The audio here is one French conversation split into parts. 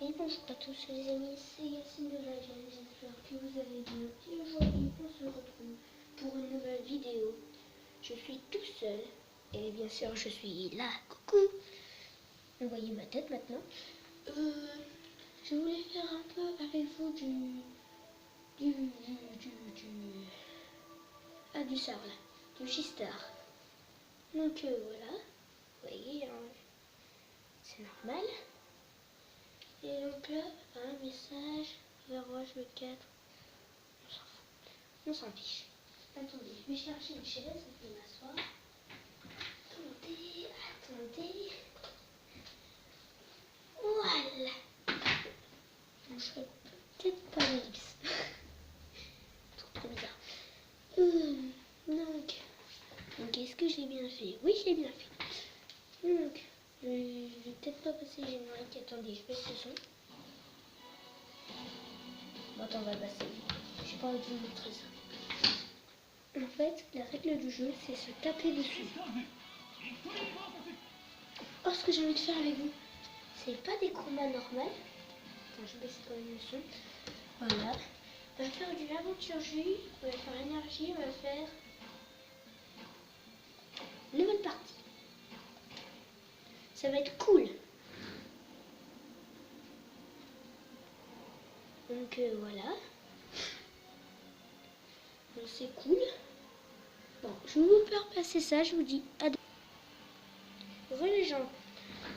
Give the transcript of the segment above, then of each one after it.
Et bonjour à tous les amis, c'est Yacine de la chaîne, j'espère que vous allez bien. Et aujourd'hui on se retrouve pour une nouvelle vidéo. Je suis tout seul et bien sûr je suis là, coucou. Vous voyez ma tête maintenant. Je voulais faire un peu avec vous du sable, du G-Star. Donc voilà, vous voyez, hein, c'est normal. Et donc là, un message, Overwatch 4, on s'en fout, on s'en fiche. Attendez, je vais chercher une chaise, je vais m'asseoir. Attendez. Voilà. Bon, je ferai peut-être pas l'ellipse. Trop bizarre. Donc est-ce que j'ai bien fait? Oui, j'ai bien fait. Donc, je vais peut-être pas passer générique. Attendez, je baisse le son. Bon, attends, on va passer. J'ai pas envie de vous montrer ça. En fait, la règle du jeu, c'est se taper dessus. Oh, ce que j'ai envie de faire avec vous, c'est pas des combats normaux. Attends, je baisse quand même le son. Voilà. On va faire du aventure J, on va faire énergie, on va faire nouvelle partie. Ça va être cool. Donc voilà. Bon, c'est cool. Bon, je vais vous faire passer ça, je vous dis à demain. Bonjour les gens.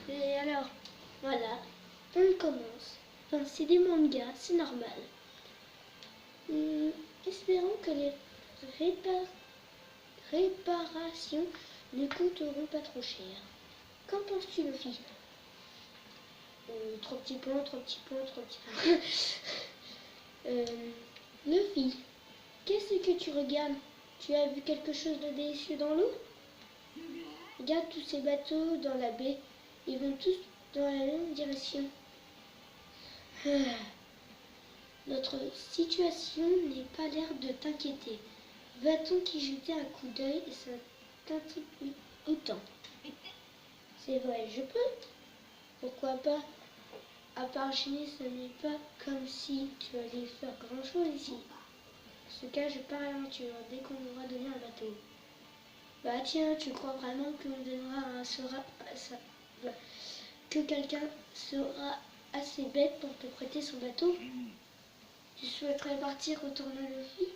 Et alors, voilà, on commence. Enfin, c'est des mangas, c'est normal. Espérons que les réparations ne coûteront pas trop cher. Qu'en penses-tu, Luffy? Trop petits points, trop petits points, trop petits points. Luffy, qu'est-ce que tu regardes? Tu as vu quelque chose de délicieux dans l'eau? Regarde tous ces bateaux dans la baie. Ils vont tous dans la même direction. Notre situation n'est pas l'air de t'inquiéter. Va-t-on y jeter un coup d'œil et ça t'intrigue autant? C'est vrai, je peux. Pourquoi pas? À part gêner, ce n'est pas comme si tu allais faire grand-chose ici. En ce cas, je pars à l'aventure dès qu'on m'aura donné un bateau. Bah tiens, tu crois vraiment qu'on donnera que quelqu'un sera assez bête pour te prêter son bateau? Tu souhaiterais partir retourner à Luffy?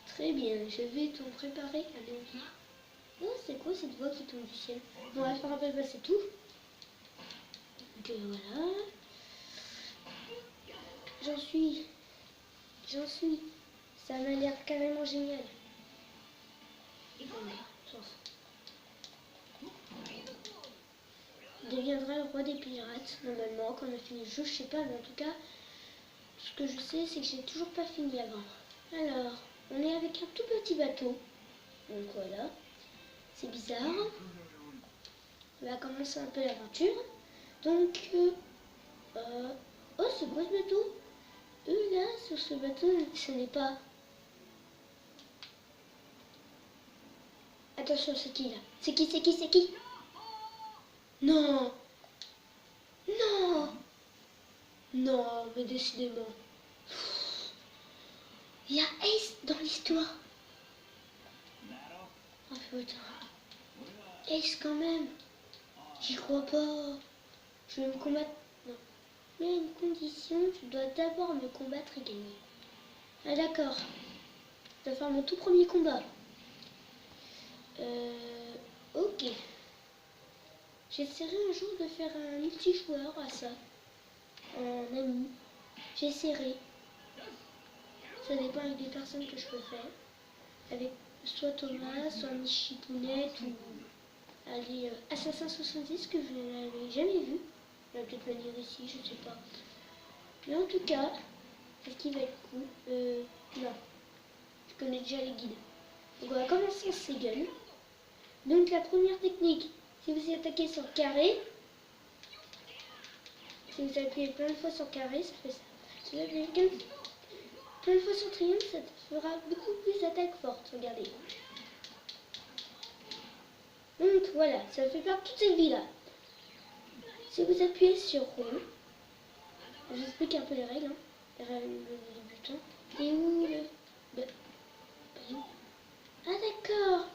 Très bien, je vais t'en préparer un navire. Oh, c'est quoi cette voix qui tombe du ciel? Bon, je me rappelle pas, c'est tout. Donc voilà. J'en suis. Ça m'a l'air carrément génial. Il deviendra le roi des pirates, normalement, quand on a fini le jeu, je sais pas, mais en tout cas, ce que je sais, c'est que j'ai toujours pas fini avant. Alors, on est avec un tout petit bateau. Donc voilà. C'est bizarre. On va commencer un peu l'aventure. Donc, oh, c'est quoi ce bateau? Là, sur ce bateau, ce n'est pas... Attention, c'est qui là? C'est qui? Non! Non! Non, mais décidément. Il y a Ace dans l'histoire. Oh putain. Ace quand même. J'y crois pas. Je vais me combattre. Non. Mais à une condition, tu dois d'abord me combattre et gagner. Ah d'accord. Je dois faire mon tout premier combat. Ok. J'essaierai un jour de faire un multijoueur à ça. En ami. J'essaierai. Ça dépend avec des personnes que je peux faire. Avec soit Thomas, soit Michipounette ou allez, Assassin 70 que je n'avais jamais vu. Il va peut-être venir ici, je sais pas. Mais en tout cas, est-ce qu'il va être cool? Non. Je connais déjà les guides. Donc on va commencer en Seagull. Donc la première technique, si vous attaquez sur carré, si vous appuyez plein de fois sur carré, ça fait ça. Si vous appuyez plein de fois sur triangle, ça fera beaucoup plus d'attaques fortes. Regardez. Donc voilà, ça fait perdre toute cette vie là. Si vous appuyez sur rond, Je vous explique un peu les règles. Hein. Les règles de débutant. Et où le... Bah, bah, ah d'accord.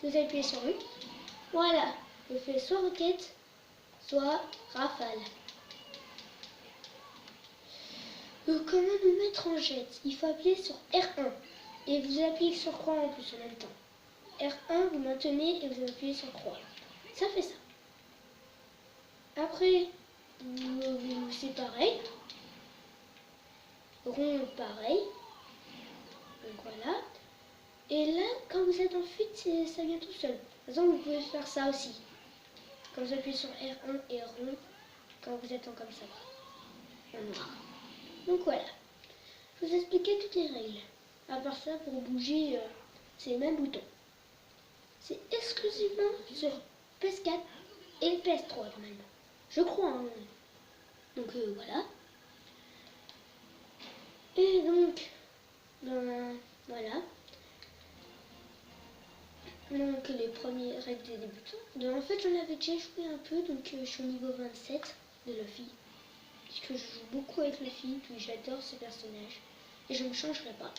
Vous appuyez sur lui. Voilà. Vous faites soit roquette, soit rafale. Donc comment nous mettre en jet? Il faut appuyer sur R1. Et vous appuyez sur croix en plus en même temps. R1, vous maintenez et vous appuyez sur croix. Ça fait ça. Après, c'est pareil. Rond, pareil. Donc voilà. Et là, quand vous êtes en fuite, ça vient tout seul. De toute façon, vous pouvez faire ça aussi. Quand vous appuyez sur R1 et rond, quand vous êtes en comme ça. En noir. Donc voilà. Je vous ai expliqué toutes les règles. À part ça, pour bouger, c'est les mêmes boutons. C'est exclusivement sur PS4 et PS3 normalement. Je crois. Hein. Donc voilà. Et donc, ben, voilà. Donc les premières règles des débutants. Donc, en fait, j'en avais déjà joué un peu, donc je suis au niveau 27 de Luffy. Puisque je joue beaucoup avec Luffy, puis j'adore ce personnage. Et je ne me changerai pas.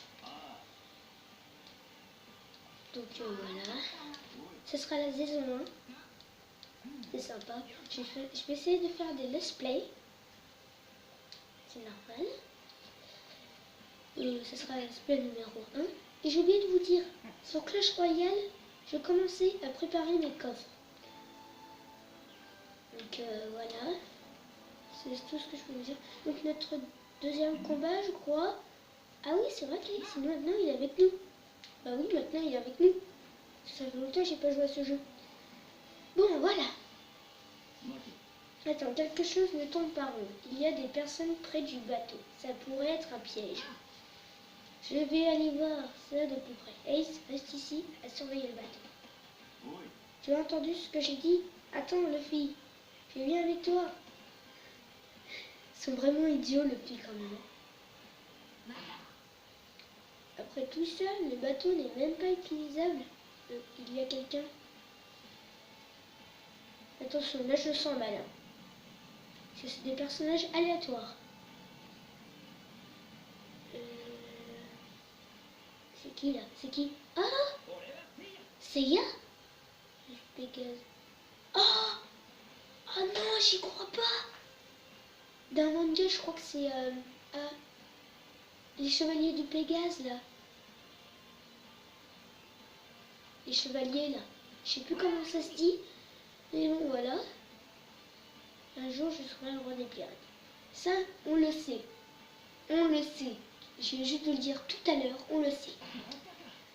Donc voilà. Ce sera la saison 1. C'est sympa. Je vais essayer de faire des let's play. C'est normal. Ce sera let's play numéro 1. Et j'ai oublié de vous dire, sur Clash Royale, je commençais à préparer mes coffres. Donc voilà. C'est tout ce que je peux vous dire. Donc notre deuxième combat, je crois. Ah oui, c'est vrai que maintenant il est avec nous. Bah oui, maintenant il est avec nous. Ça fait longtemps que j'ai pas joué à ce jeu. Bon, voilà. Attends, quelque chose me tombe par rond. Il y a des personnes près du bateau. Ça pourrait être un piège. Je vais aller voir ça de plus près. Ace, reste ici à surveiller le bateau. Tu as entendu ce que j'ai dit? Attends, Luffy. Je viens avec toi. Ils sont vraiment idiots, Luffy, quand même. Après tout ça, le bateau n'est même pas utilisable. Il y a quelqu'un. Attention, là je sens malin. C'est des personnages aléatoires. C'est qui là? C'est qui? Ah! Seiya? Pégase. Oh! Oh non, j'y crois pas! D'un manga, je crois que c'est les chevaliers du Pégase là. Les chevaliers là. Je sais plus comment ça se dit. Mais bon, voilà. Un jour, je serai le roi des pirates. Ça, on le sait. On le sait. Je vais juste vous le dire tout à l'heure, on le sait.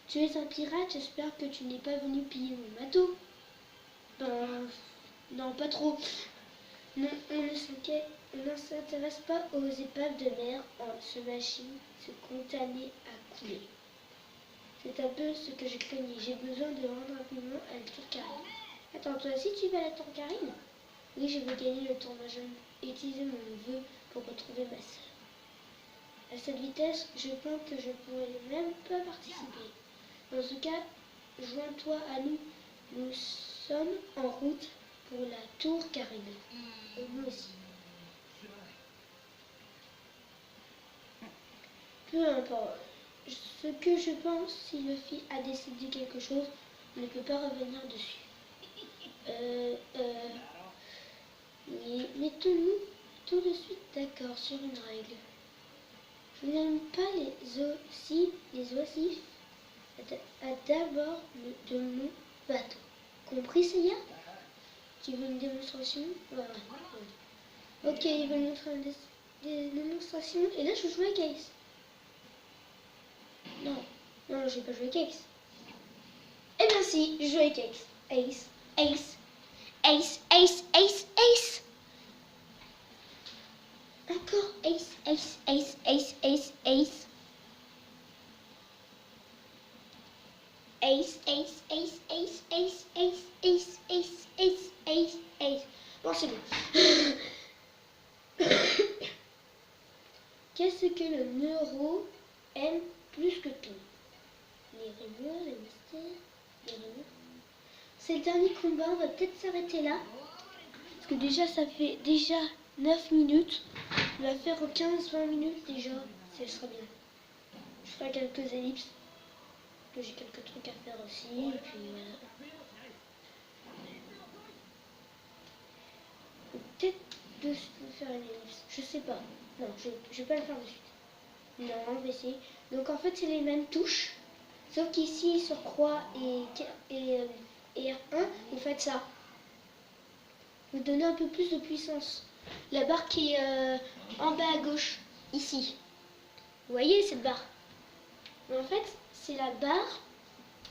Tu es un pirate, j'espère que tu n'es pas venu piller mon bateau. Ben, non, pas trop. Non, on ne s'intéresse pas aux épaves de mer ce machine se condamner à couler. C'est un peu ce que j'ai craigné. J'ai besoin de rendre rapidement à la Tourcarine. Attends, toi aussi tu vas à la Tourcarine? Oui, je veux gagner le tournoi. Je vais utiliser mon vœu pour retrouver ma sœur. À cette vitesse, je pense que je ne pourrais même pas participer. Dans ce cas, joins-toi à nous. Nous sommes en route pour la Tourcarine. Et nous aussi. Peu importe. Ce que je pense, si Luffy a décidé quelque chose, on ne peut pas revenir dessus. Oui, mettons-nous tout de suite d'accord sur une règle. Je n'aime pas les oisifs à d'abord de mon bateau. Compris, Seiya? Tu veux une démonstration? Ouais. Ok, il veut montrer des démonstrations. Et là, je joue avec Ace. Non, je vais pas jouer avec Ace. Eh bien si, je joue avec Ace. Ace, Ace, Ace, Ace, Ace, Ace. Encore Ace, Ace, Ace, Ace, Ace, Ace. Ace, Ace, Ace, Ace, Ace, Ace, Ace, Ace, Ace, Ace, Ace. Bon, c'est bon. Qu'est-ce que le neuro aime plus que tout? Les rumeurs, les mystères, les rumeurs. C'est le dernier combat, on va peut-être s'arrêter là. Parce que déjà, ça fait déjà 9 minutes. On va faire 15-20 minutes déjà. Ce sera bien. Je ferai quelques ellipses. Que j'ai quelques trucs à faire aussi. Et puis voilà. Peut-être de faire une ellipse. Je sais pas. Non, je vais pas le faire de suite. Non, on va essayer. Donc en fait, c'est les mêmes touches. Sauf qu'ici, sur croix et R1, vous faites ça. Vous donnez un peu plus de puissance. La barre qui est en bas à gauche, ici. Vous voyez cette barre? Mais en fait, c'est la barre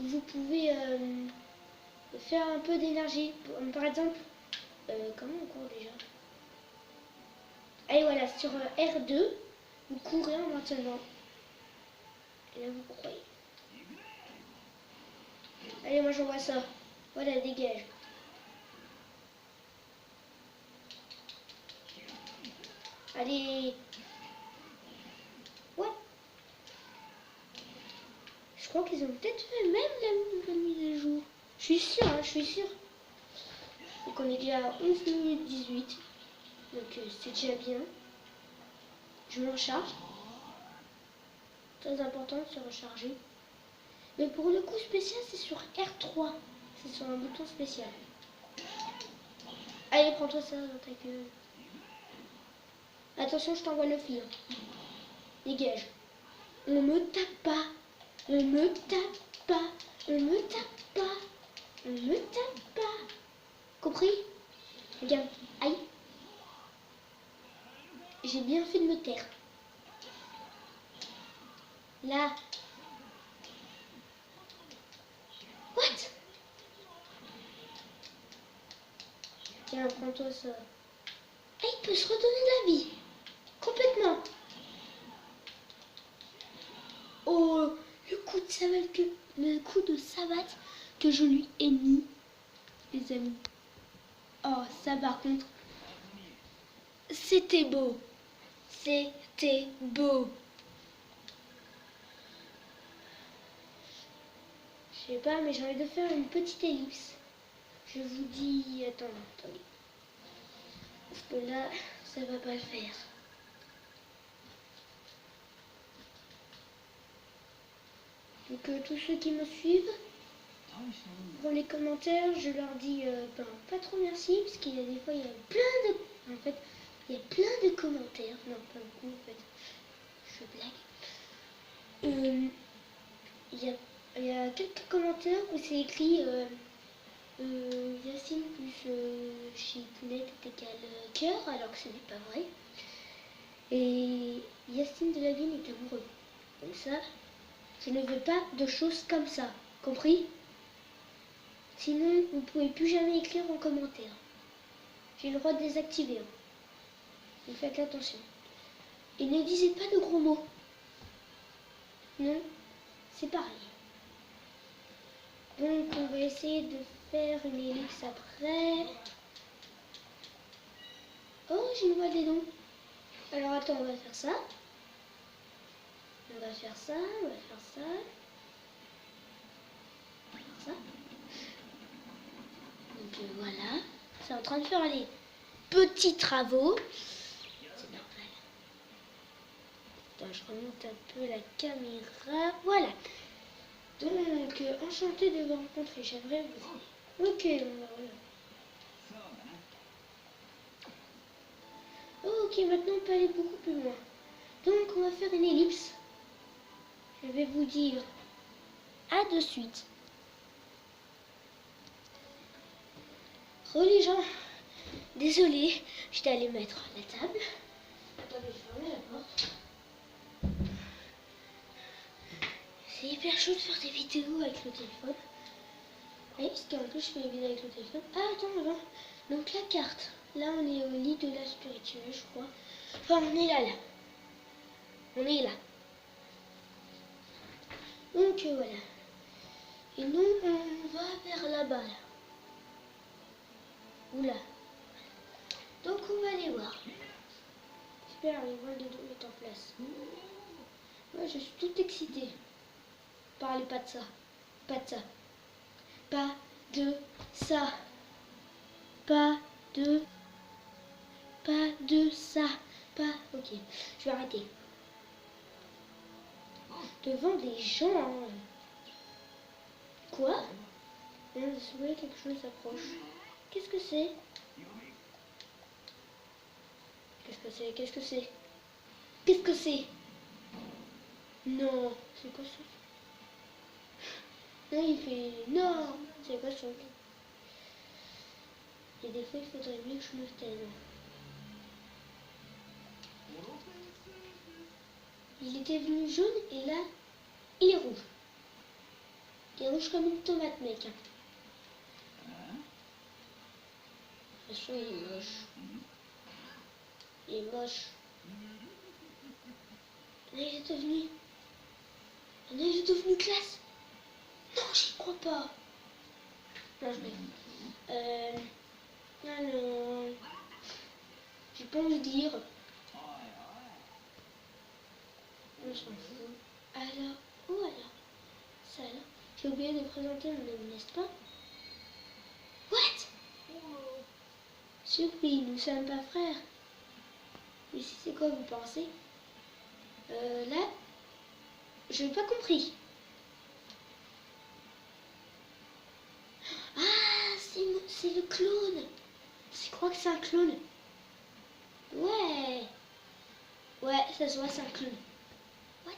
où vous pouvez faire un peu d'énergie. Par exemple, comment on court déjà? Allez, voilà, sur R2, vous courez en maintenant. Et là, vous croyez. Allez, moi j'envoie ça. Voilà, dégage. Allez. Ouais. Je crois qu'ils ont peut-être fait même la mise à jour. Je suis sûre, hein, je suis sûre. Donc on est déjà à 11 minutes 18. Donc c'est déjà bien. Je me recharge. Très important de se recharger. Mais pour le coup spécial, c'est sur R3. C'est sur un bouton spécial. Allez, prends-toi ça dans ta gueule. Attention, je t'envoie le fil. Dégage. On me tape pas. On me tape pas. On me tape pas. On me tape pas. Compris? Regarde. Aïe. J'ai bien fait de me taire. Là. What? Tiens, prends-toi ça. Ah, il peut se redonner de la vie. Complètement. Oh, le coup de savate que je lui ai mis, les amis. Oh, ça par contre, c'était beau. C'était beau. Je sais pas, mais j'ai envie de faire une petite ellipse. Je vous dis... Attendez. Parce que là, ça va pas le faire. Donc tous ceux qui me suivent, pour les commentaires, je leur dis pas trop merci, parce qu'il y a des fois, il y a plein de... En fait, il y a plein de commentaires. Non, pas beaucoup en fait. Je blague. Il y a quelques commentaires où c'est écrit Yacine plus Chipnet est égal cœur, alors que ce n'est pas vrai. Et Yacine de la Vigne est amoureux. Donc ça, je ne veux pas de choses comme ça. Compris? Sinon, vous ne pouvez plus jamais écrire en commentaire. J'ai le droit de désactiver. Hein. Donc faites attention. Et ne disez pas de gros mots. Non, c'est pareil. Donc on va essayer de faire une ellipse après. Oh, j'ai une voix des dons. Alors attends, on va faire ça. On va faire ça, on va faire ça. On va faire ça. Donc voilà. C'est en train de faire les petits travaux. C'est normal. Attends, je remonte un peu la caméra. Voilà. Donc, enchanté de vous rencontrer. J'aimerais vous aider. Ok, on va voilà. Ok, maintenant on peut aller beaucoup plus loin. Donc on va faire une ellipse. Je vais vous dire à de suite. Les gens, désolé, j'étais allée mettre la table. Attendez, je ferme la porte. C'est hyper chaud de faire des vidéos avec le téléphone. Et parce qu'en plus je fais des vidéos avec le téléphone. Ah attends, avant. Donc la carte. Là on est au lit de la spirituelle, je crois. Enfin on est là. On est là. Donc voilà. Et nous on va vers là-bas. Oula. Donc on va aller voir. J'espère que les voiles de dos est en place. Moi je suis toute excitée. Parlez pas de ça. Pas de ça. Pas de ça. Pas de... Pas de ça. Pas... Ok, je vais arrêter. Devant des gens. Quoi? Oui, quelque chose s'approche. Qu'est-ce que c'est? Qu'est-ce que c'est? Qu'est-ce que c'est? Qu'est-ce que c'est? Non, c'est quoi ça? Non, il fait... Non, c'est quoi ça? Et des fois, il faudrait mieux que je me taise. Il était venu jaune et là, il est rouge. Il est rouge comme une tomate, mec. De toute façon, il est moche. Il est moche. Là, il est devenu... Là, il est devenu classe. Non, j'y crois pas. Non, je vais... Alors... J'ai pas envie de lire. On s'en fout. Alors... Oh, alors... Ça, alors... J'ai oublié de présenter mon ami, n'est-ce pas? What? Surpris, nous sommes pas frères. Ici, c'est quoi, vous pensez? Là... Je n'ai pas compris. Ah, c'est le clone. Je crois que c'est un clone. Ouais. Ouais, ça se voit, c'est un clone. What?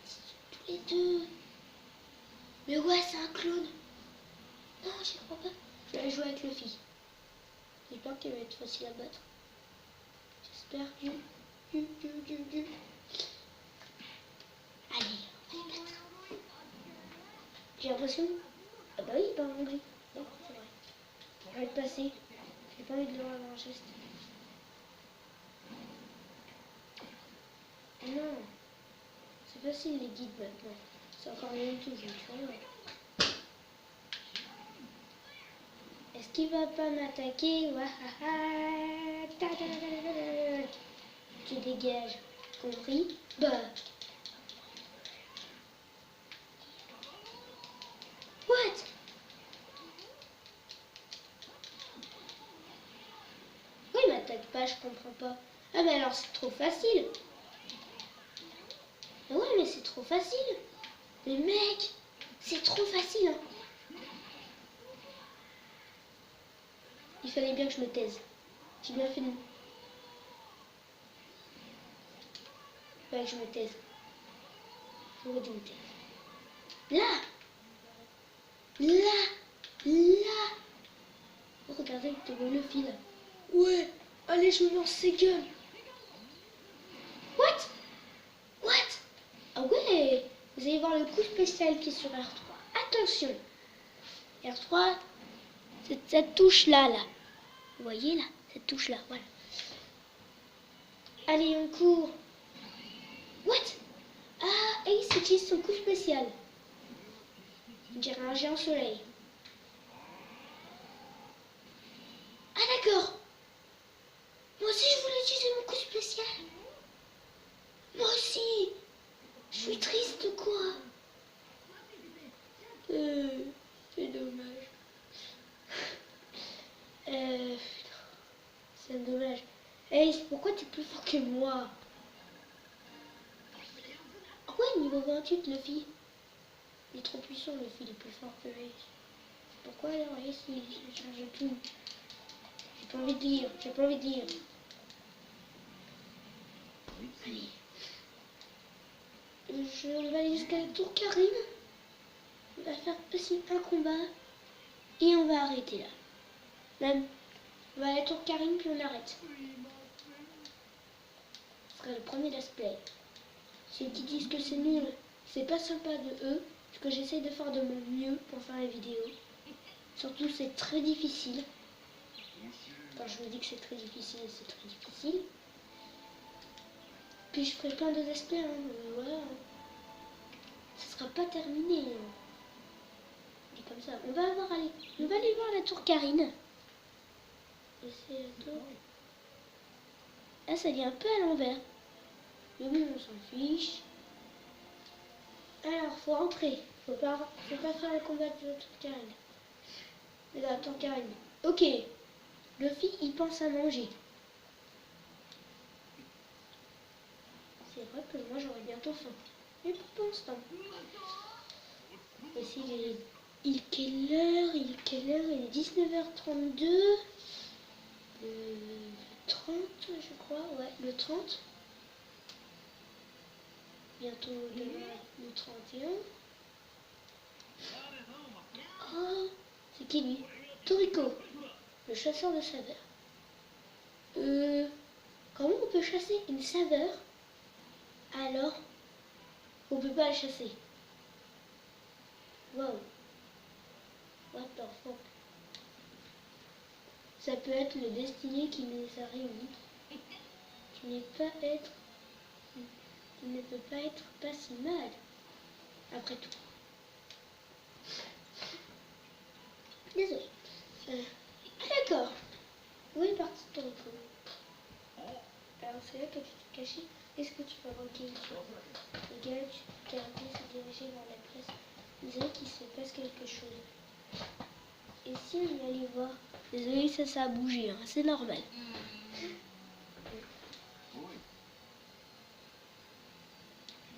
Tous les deux. Mais ouais, c'est un clone. Non, j'y crois pas. Je vais aller jouer avec Luffy. J'espère qu'il va être facile à battre. J'espère. Allez, on va les battre. J'ai l'impression... Ah bah oui, il parle anglais. Non, c'est vrai. Je vais le passer. J'ai pas envie de le voir dans un geste. Non. C'est facile les guides maintenant. C'est encore rien du tout, je me suis. Est-ce qu'il va pas m'attaquer? Tu dégages. Compris? Bah. What? Oui, il m'attaque pas, je comprends pas. Ah mais alors c'est trop facile. Ah ouais, mais c'est trop facile. Mais mec, c'est trop facile. Hein. Il fallait bien que je me taise. J'ai bien fait de... Ouais, je me taise. J'aurais dû me taire. Là! Là! Là! Oh, regardez, t'es bon le fil. Ouais! Allez, je me lance ces gueules. What? What? Ah ouais! Vous allez voir le coup spécial qui est sur R3. Attention! R3, c'est cette touche-là, là. Vous voyez, là? Cette touche-là, voilà. Allez, on court. What? Ah, Ace utilise son coup spécial. On dirait un géant soleil. Ah d'accord. Moi aussi je voulais utiliser mon coup spécial. Moi aussi. Je suis triste quoi. C'est dommage. C'est dommage. Ace, pourquoi t'es plus fort que moi? Ah ouais, niveau 28, Luffy. Il est trop puissant, Luffy, il est plus fort que Ace. Pourquoi alors Ace, il change tout? J'ai pas envie de lire, j'ai pas envie de lire. Allez. Je vais aller jusqu'à la tour Karim. On va faire aussi un combat. Et on va arrêter là. Même, on va à la tour Karim puis on arrête. Ce sera le premier let's play. Ceux qui disent que c'est nul, c'est pas sympa de eux. Parce que j'essaie de faire de mon mieux pour faire les vidéos. Surtout c'est très difficile. Quand je vous dis que c'est très difficile, c'est très difficile. Puis je ferai plein de let's play. Voilà. Ça sera pas terminé. Et comme ça, on va aller voir la tour Karine. Et c'est la tour. Ah, ça vient un peu à l'envers. Mais bon, on s'en fiche. Alors, faut rentrer. Faut pas faire le combat de la tour Karine. De la tour Karine. Ok. Luffy, il pense à manger. C'est vrai que moi j'aurai bientôt faim. Mais pour l'instant. Voici il est quelle heure? Il est 19h32. Le 30, je crois. Ouais, le 30. Bientôt demain, le 31. Oh, c'est qui lui? Toriko, le chasseur de saveurs. Comment on peut chasser une saveur alors on peut pas la chasser? Wow. What the fuck? Ça peut être le destiné qui les a réunis. Qui ne peut pas être pas si mal. Après tout. Désolé. D'accord. Où est parti ton Toriko? Alors c'est là que tu te cachais. Est-ce que tu peux requiller les gars, tu peux se diriger vers la place. On dirait qu'il se passe quelque chose. Et si on allait voir? Désolé, ça a bougé, hein. C'est normal.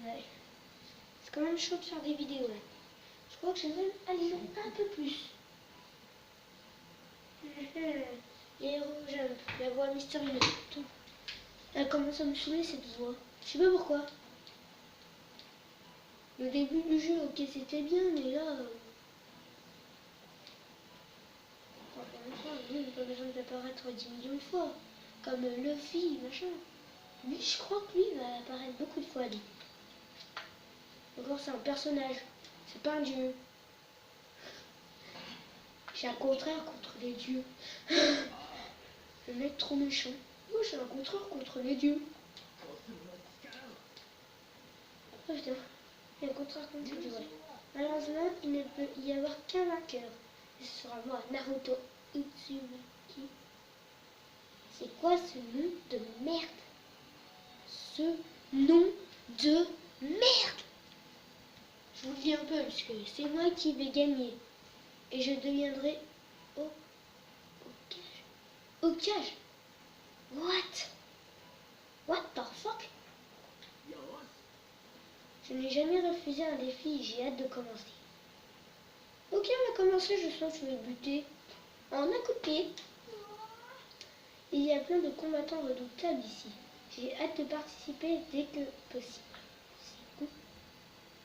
Ouais. C'est quand même chaud de faire des vidéos. Là. Je crois que je vais même aller un peu plus. Héros jump, la voix mystérieuse. Tout. Elle commence à me saouler cette voix. Je sais pas pourquoi. Le début du jeu, ok, c'était bien, mais là... Lui, il n'a pas besoin d'apparaître 10 millions de fois. Comme Luffy, machin. Lui, je crois que lui va apparaître beaucoup de fois, lui. Encore, c'est un personnage. C'est pas un dieu. J'ai un contraire contre les dieux. Le mec trop méchant. Moi, j'ai un contraire contre les dieux. Oh putain. Il y a un contraire contre les dieux, ouais. Malheureusement, il ne peut y avoir qu'un vainqueur. Et ce sera moi, Naruto Uzumaki. C'est quoi ce nom de merde? Ce nom de merde! Je vous le dis un peu, parce que c'est moi qui vais gagner. Et je deviendrai Hokage. What? What the fuck? Je n'ai jamais refusé un défi et j'ai hâte de commencer. Ok, on va commencer, je sens que je vais buter en un coup de pied. Il y a plein de combattants redoutables ici. J'ai hâte de participer dès que possible.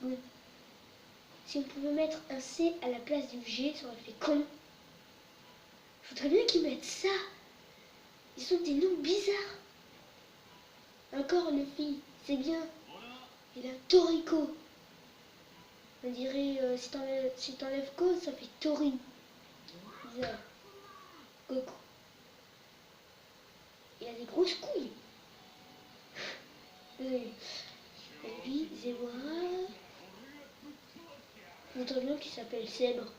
Bon. Si on pouvait mettre un C à la place du G, ça aurait fait con. Je voudrais bien qu'ils mettent ça. Ils sont des noms bizarres. Encore une fille, c'est bien. Il a Toriko. On dirait si t'enlèves Ko, ça fait Tori. Bizarre. Goku. Il a des grosses couilles. Et lui, Zebra. Notre nom qui s'appelle Zèbre.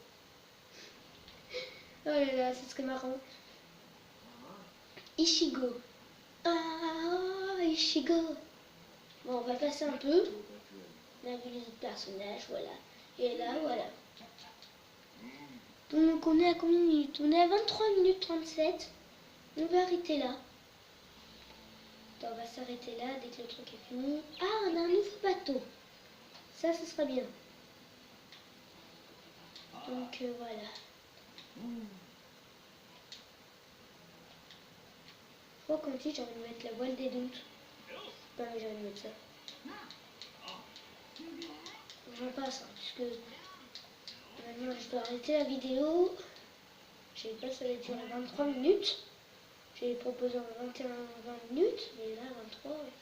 Oh là là, ce serait marrant. Ichigo. Ah, Ichigo. Bon, on va passer un peu. On a vu les autres personnages, voilà. Et là, voilà. Donc, on est à combien de minutes? On est à 23 minutes 37. On va arrêter là. Attends, on va s'arrêter là dès que le truc est fini. Ah, on a un nouveau bateau. Ça, ce sera bien. Donc, voilà. Je crois qu'en petit, j'ai envie de mettre la voile des doutes. Non, j'ai envie de mettre ça. J'en passe, hein, puisque maintenant je dois arrêter la vidéo. Je sais pas, ça va durer 23 minutes. J'ai proposé en 21-20 minutes, mais là 23. Ouais.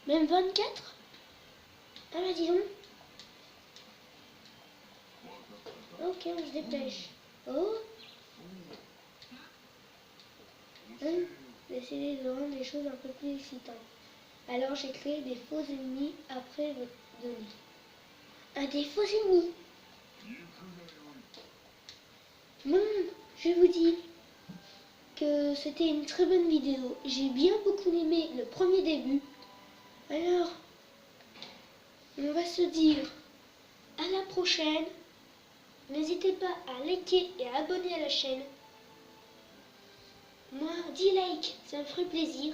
Même 24. Ah bah dis donc. Ok, on se dépêche. Oh. Décidez de rendre les choses un peu plus excitantes. Alors j'ai créé des faux ennemis après votre données. Des faux ennemis. Bon, je vous dis que c'était une très bonne vidéo. J'ai bien beaucoup aimé le premier début. Alors, on va se dire à la prochaine. N'hésitez pas à liker et à abonner à la chaîne. Moi, 10 likes, ça me ferait plaisir.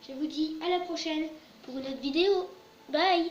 Je vous dis à la prochaine. pour une autre vidéo. Bye!